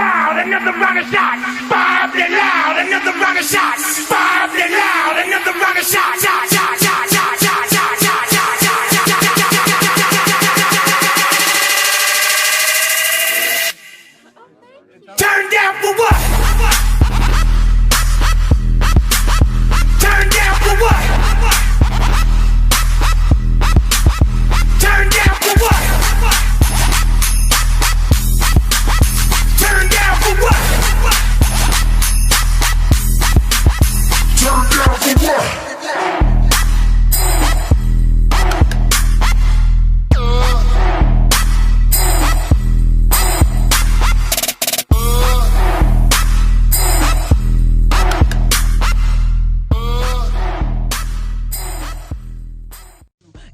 loud, another round of shot. Bob it loud, another round of shot. Bob it loud, another round of shot. Shot, shot, shot, shot, shot, shot, shot, shot, shot, shot. Turn down for what? Turn down for what? Turn down for what? Turn down for what? Turn down for what?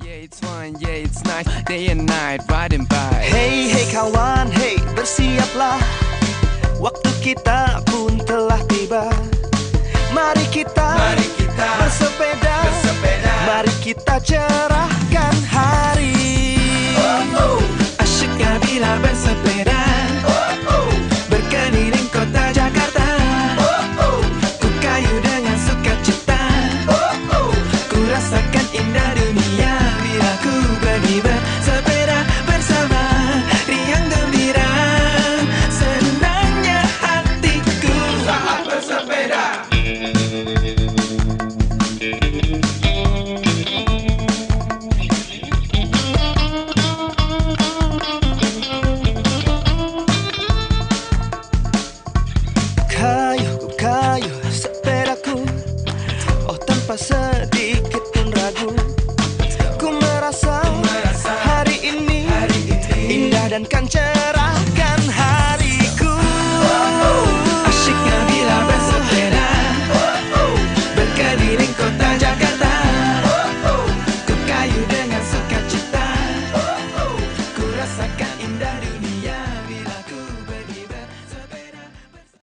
Yeah, it's fun, yeah, it's nice. Day and night, riding by. Hey, hey kawan, hey bersiaplah. Waktu kita pun telah tiba. Mari kita bersepeda. Mari kita cerahkan hari. Asyiknya bila bersepeda, berkeliling kota Jakarta. Ku kayu dengan sukacita, ku rasakan indah dunia bila ku pergi bersepeda bersama riang gembira. Senangnya hatiku saat bersepeda. Kayu sepedaku, oh tanpa sedikit pun ragu. Ku merasa hari ini indah dan kan cerahkan hariku. Asyiknya bila bersepeda, berkeliling kota Jakarta. Ku kayu dengan sukacita, ku rasakan indah dunia.